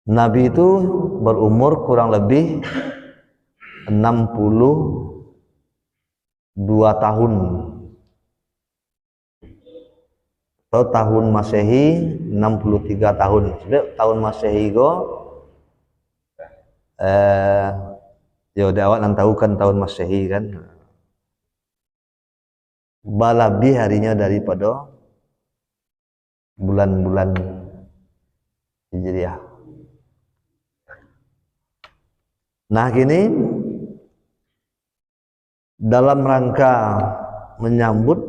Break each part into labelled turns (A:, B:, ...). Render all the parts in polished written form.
A: Nabi itu berumur kurang lebih 62 tahun atau tahun Masehi 63 tahun. Jadi tahun Masehi go ya udah awak nan tahu kan tahun Masehi kan. Balabi harinya daripada bulan-bulan Hijriah. Nah, kini dalam rangka menyambut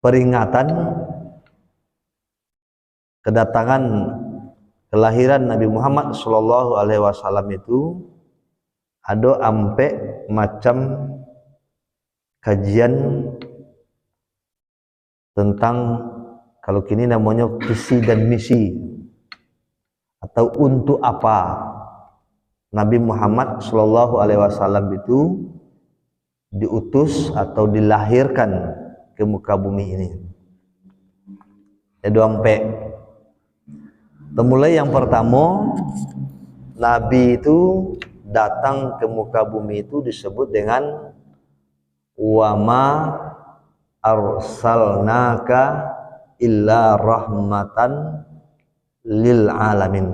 A: peringatan kedatangan kelahiran Nabi Muhammad Shallallahu Alaihi Wasallam itu ada ampe macam kajian tentang kalau kini namanya visi dan misi atau untuk apa Nabi Muhammad Shallallahu Alaihi Wasallam itu diutus atau dilahirkan ke muka bumi ini. Ada ampe. Mulai yang pertama, Nabi itu datang ke muka bumi itu disebut dengan wama arsalnaka illa rahmatan lil alamin.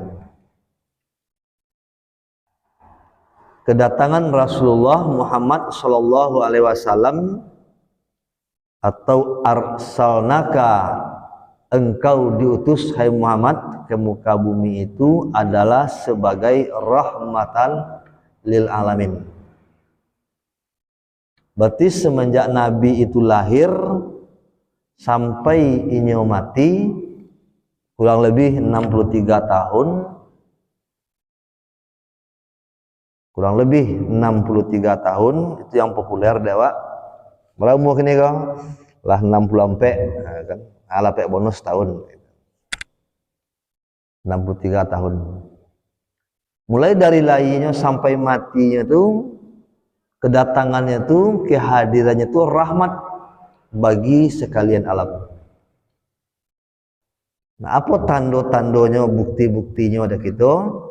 A: Kedatangan Rasulullah Muhammad Shallallahu Alaihi Wasallam atau arsalnaka, engkau diutus hai Muhammad ke muka bumi itu adalah sebagai rahmatan lil alamin. Berarti semenjak Nabi itu lahir sampai inyo mati kurang lebih 63 tahun, kurang lebih 63 tahun itu yang populer dewa. Berapa umur kini kau? Lah 60 kan? Ala pek bonus tahun. 63 tahun. Mulai dari lahirnya sampai matinya tuh, kedatangannya tuh, kehadirannya tuh rahmat bagi sekalian alam. Nah, apa tanda-tandanya, bukti-buktinya ada gitu?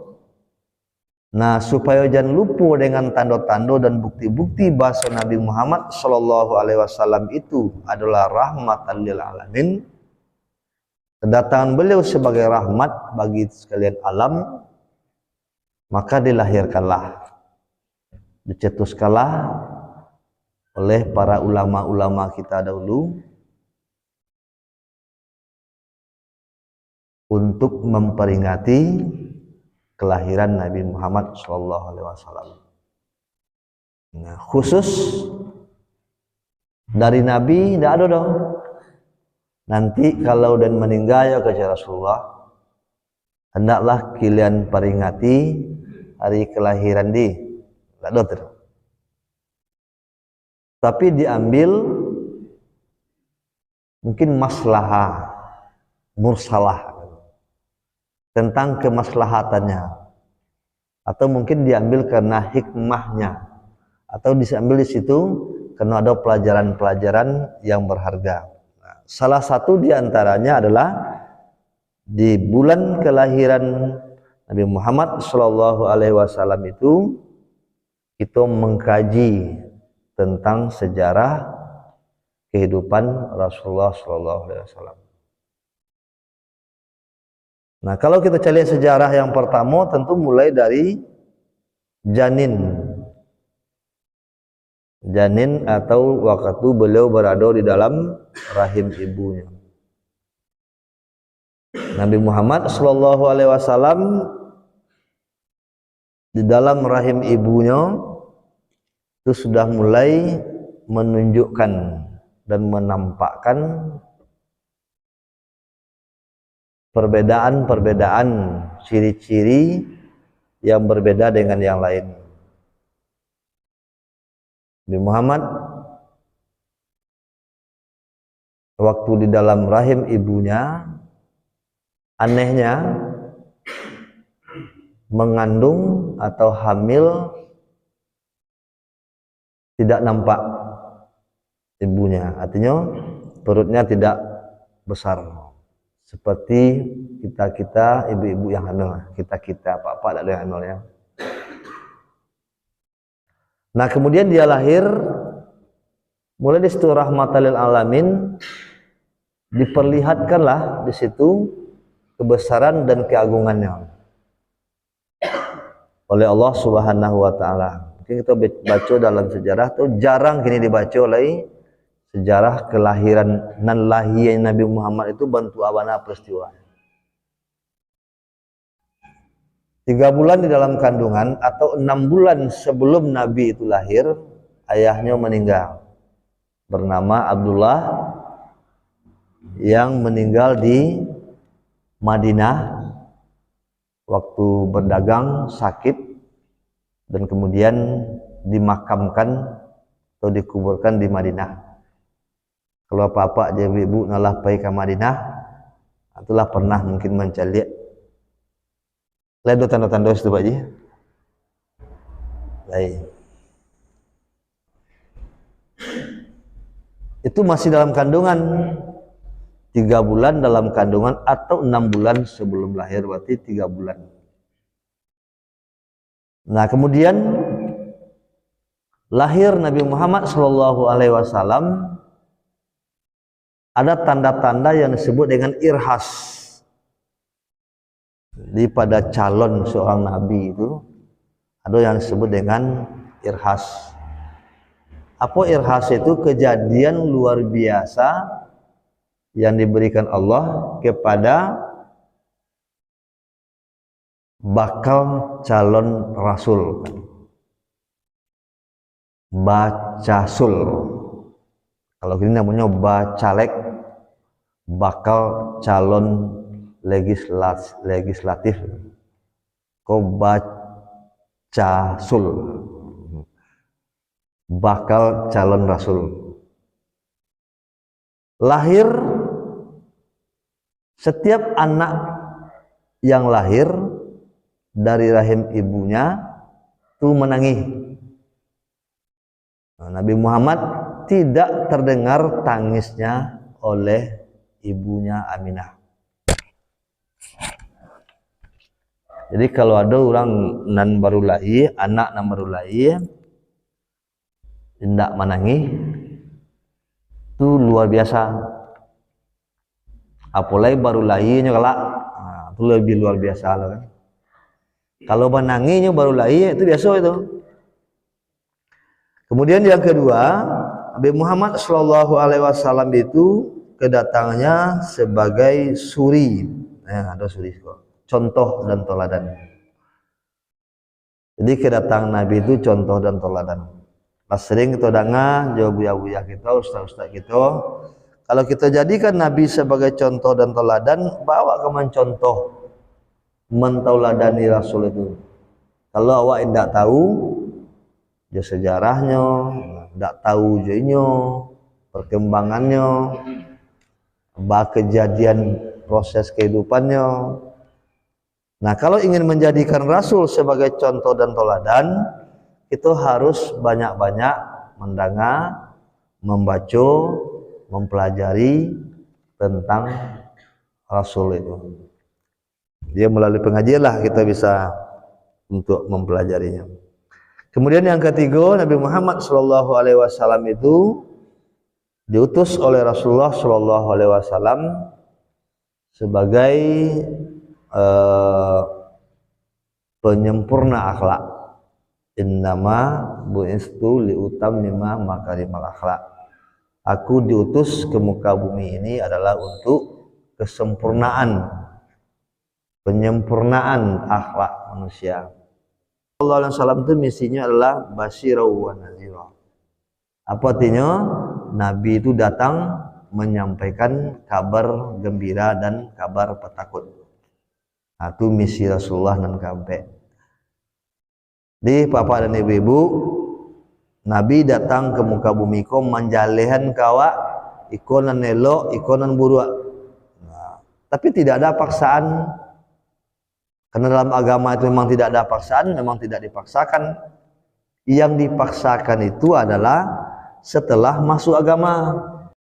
A: Nah, supaya jangan lupa dengan tanda-tanda dan bukti-bukti bahasa Nabi Muhammad Shallallahu Alaihi Wasallam itu adalah rahmatan lil alamin. Kedatangan beliau sebagai rahmat bagi sekalian alam, maka dilahirkanlah, dicetuskanlah oleh para ulama-ulama kita dahulu untuk memperingati kelahiran Nabi Muhammad Shallallahu Alaihi Wasallam. Nah, khusus dari Nabi tidak ada dong. Nanti kalau dan meninggal ya ke Rasulullah, hendaklah kalian peringati hari kelahiran di dokter. Tapi diambil mungkin maslahah mursalah tentang kemaslahatannya, atau mungkin diambil karena hikmahnya, atau diambil di situ karena ada pelajaran-pelajaran yang berharga. Nah, salah satu diantaranya adalah di bulan kelahiran Nabi Muhammad Shallallahu Alaihi Wasallam itu kita mengkaji tentang sejarah kehidupan Rasulullah Shallallahu Alaihi Wasallam. Nah, kalau kita cari sejarah yang pertama tentu mulai dari janin atau waktu beliau berada di dalam rahim ibunya. Nabi Muhammad Shallallahu Alaihi Wasallam di dalam rahim ibunya itu sudah mulai menunjukkan dan menampakkan perbedaan-perbedaan, ciri-ciri yang berbeda dengan yang lain. Nabi Muhammad waktu di dalam rahim ibunya, anehnya mengandung atau hamil tidak nampak ibunya, artinya perutnya tidak besar. seperti kita ibu-ibu yang hamil, kita apa-apa ada yang hamil ya. Nah kemudian dia lahir, mulai di situ rahmatan lil alamin, diperlihatkanlah di situ kebesaran dan keagungannya oleh Allah Subhanahu wa taala. Mungkin kita baca dalam sejarah tuh jarang kini dibaca oleh sejarah kelahiran dan lahirnya Nabi Muhammad itu bantu abana peristiwa. 3 bulan di dalam kandungan atau 6 bulan sebelum Nabi itu lahir, ayahnya meninggal, bernama Abdullah, yang meninggal di Madinah waktu berdagang sakit, dan kemudian dimakamkan atau dikuburkan di Madinah. Kalau apa-apa aja ibu ngalah pergi ke Madinah, itulah pernah mungkin mencari lihat tanda-tanda itu Pak Ji. Baik. Itu masih dalam kandungan 3 bulan dalam kandungan atau 6 bulan sebelum lahir, berarti 3 bulan. Nah kemudian lahir Nabi Muhammad SAW, ada tanda-tanda yang disebut dengan irhas. Di pada calon seorang nabi itu ada yang disebut dengan irhas. Apa irhas itu? Kejadian luar biasa yang diberikan Allah kepada bakal calon rasul, bacasul. Kalau ini namanya bacalek, bakal calon legislatif, bacasul, bakal calon rasul. Lahir, setiap anak yang lahir dari rahim ibunya itu menangis. Nah, Nabi Muhammad tidak terdengar tangisnya oleh ibunya Aminah. Jadi kalau ada orang nan baru lahir, anak nan baru lahir tidak menangis, itu luar biasa. Apalagi baru lahirnya kelak, itu lebih luar biasa loh kan. Kalau menangisnya baru lahir itu biasa itu. Kemudian yang kedua, Nabi Muhammad SAW itu kedatangannya sebagai suri. Ada suri kok. Contoh dan teladan. Jadi kedatangan Nabi itu contoh dan teladan. Pas sering kita dengar jauh buya-buya kita, ustaz-ustaz kita, kalau kita jadikan Nabi sebagai contoh dan teladan, bawa ke mencontoh, mentauladani Rasul itu. Kalau awak tidak tahu ya sejarahnya, tidak tahu jadinya, perkembangannya, kejadian proses kehidupannya. Nah, kalau ingin menjadikan Rasul sebagai contoh dan teladan, itu harus banyak-banyak mendengar, membaca, mempelajari tentang Rasul itu. Dia melalui pengajian lah kita bisa untuk mempelajarinya. Kemudian yang ketiga, Nabi Muhammad SAW itu diutus oleh Rasulullah SAW sebagai penyempurna akhlak. Innama bu'istu liutammima makarimal akhlak. Aku diutus ke muka bumi ini adalah untuk kesempurnaan, penyempurnaan akhlak manusia. Allah SAW itu misinya adalah basyirau wa nazira. Apa artinya? Nabi itu datang menyampaikan kabar gembira dan kabar petakut. Nah, itu misi Rasulullah dan kampe. Di bapak dan ibu-ibu, Nabi datang ke muka bumi ko menjalehan kawa ikonan nelo, ikonan buruk. Nah, tapi tidak ada paksaan. Karena dalam agama itu memang tidak ada paksaan, memang tidak dipaksakan. Yang dipaksakan itu adalah setelah masuk agama.